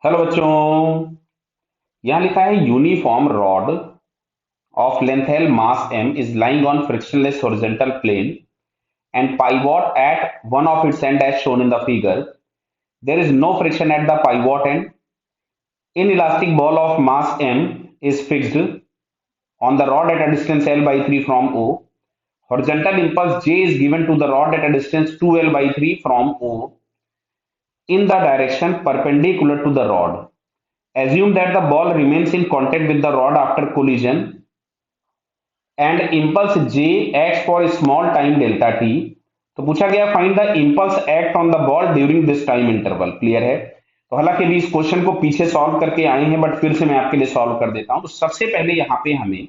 Hello बच्चों। यहाँ लिखा है uniform rod of length L mass m is lying on frictionless horizontal plane and pivot at one of its end as shown in the figure. There is no friction at the pivot end. Inelastic ball of mass m is fixed on the rod at a distance L by 3 from O. Horizontal impulse J is given to the rod at a distance 2L by 3 from O in the direction perpendicular to the rod. Assume that the ball remains in contact with the rod after collision and impulse j acts for a small time delta t. तो पूछा गया find the impulse act on the ball during this time interval. Clear है? तो हालांकि अभी इस question को पीछे सॉल्व करके आए हैं बट फिर से मैं आपके लिए सॉल्व कर देता हूं। तो सबसे पहले यहाँ पे हमें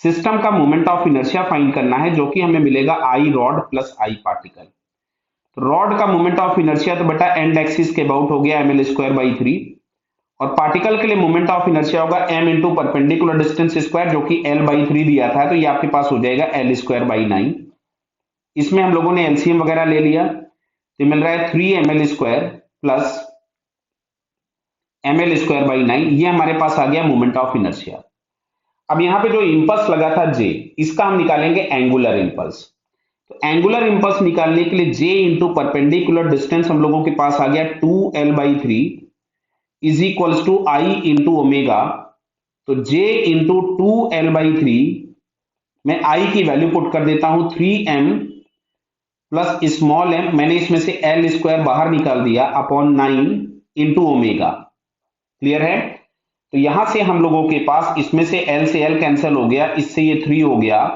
सिस्टम का मोमेंट ऑफ इनर्शिया फाइंड करना है जो कि हमें मिलेगा आई रॉड प्लस आई पार्टिकल। तो रॉड का मोमेंट ऑफ इनर्शिया तो बेटा एंड एक्सिस के अबाउट हो गया ml स्क्वायर बाई 3 और पार्टिकल के लिए मोमेंट ऑफ इनर्शिया होगा m into perpendicular distance square जो कि l बाई 3 दिया था, तो ये आपके पास हो जाएगा l स्क्वायर बाई 9। इसमें हम लोगों ने एलसीएम वगैरह ले लिया तो मिल रहा है 3ml square plus ml square by 9। ये हमारे पास आ गया मोमेंट ऑफ इनर्शिया। अब यहाँ पे जो इंपल्स लगा था j, इसका हम निकालेंगे एंगुलर इंपल्स। तो एंगुलर इंपल्स निकालने के लिए j इंटू परपेंडिकुलर डिस्टेंस हम लोगों के पास आ गया 2l by 3 is equals to I into omega. तो j इंटू 2l बाई 3 मैं i की वैल्यू पुट कर देता हूं 3m प्लस स्मॉल m, मैंने इसमें से l स्क्वायर बाहर निकाल दिया अपॉन 9 इंटू ओमेगा। क्लियर है? तो यहां से हम लोगों के पास इसमें से l से l कैंसिल हो गया, इससे ये 3 हो गया,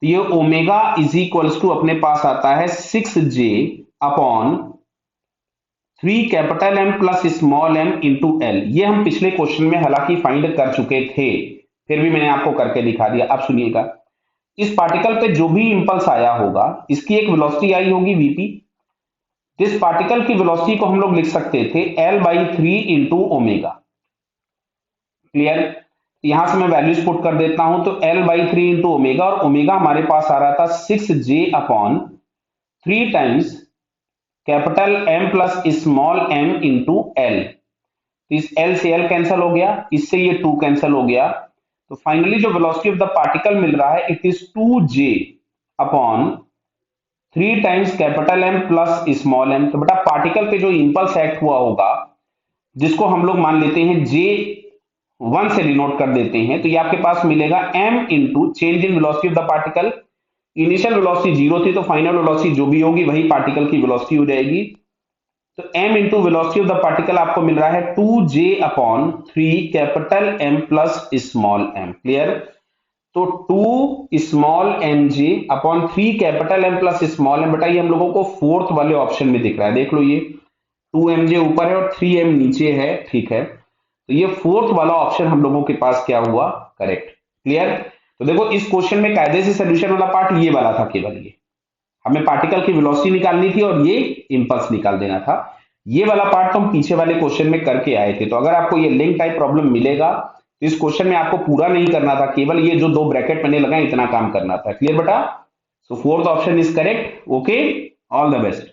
तो ये ओमेगा इज इक्वल्स टू अपने पास आता है 6j upon 3 capital M plus small m into L. ये हम पिछले क्वेश्चन में हालांकि फाइंड कर चुके थे, फिर भी मैंने आपको करके दिखा दिया। अब सुनिएगा, इस पार्टिकल पे जो भी इंपल्स आया होगा इसकी एक वेलोसिटी आई होगी vp। इस पार्टिकल की वेलोसिटी को हम लोग लिख सकते थे l by 3 into omega. Clear? यहां से मैं वैल्यूज पुट कर देता हूं तो l बाई 3 इंटू ओमेगा, और ओमेगा हमारे पास आ रहा था 6j upon 3 times capital M plus small m into L. इस L से L कैंसिल हो गया, इससे ये 2 कैंसिल हो गया, तो फाइनली जो वेलोसिटी ऑफ द पार्टिकल मिल रहा है it is 2j upon 3 times capital M plus small m। तो बेटा पार्टिकल पे जो इंपल्स एक्ट हुआ होगा जिसको हम लोग मान लेते हैं J1 से डिनोट कर देते हैं, तो ये आपके पास मिलेगा m into change in velocity of the particle. Initial velocity 0 थी तो फाइनल वेलोसिटी जो भी होगी वही पार्टिकल की वेलोसिटी हो जाएगी। तो m into velocity of the particle आपको मिल रहा है 2j upon 3 capital M plus small m। Clear? तो 2 small mj upon 3 capital M plus small m। बेटा ये हम लोगों को फोर्थ वाले ऑप्शन में दिख रहा है, देख लो, ये 2mj ऊपर है और 3m नीचे है। ठीक है, तो ये फोर्थ वाला ऑप्शन हम लोगों के पास क्या हुआ? करेक्ट। क्लियर? तो देखो इस क्वेश्चन में कायदे से सोल्यूशन वाला पार्ट ये वाला था, केवल ये हमें पार्टिकल की वेलोसिटी निकालनी थी और ये इंपल्स निकाल देना था। ये वाला पार्ट तो हम पीछे वाले क्वेश्चन में करके आए थे। तो अगर आपको ये लिंक टाइप प्रॉब्लम मिलेगा तो इस क्वेश्चन में आपको पूरा नहीं करना था, केवल ये जो 2 ब्रैकेट मैंने लगाए इतना काम करना था। क्लियर बेटा? So fourth option is correct. Okay, all the best.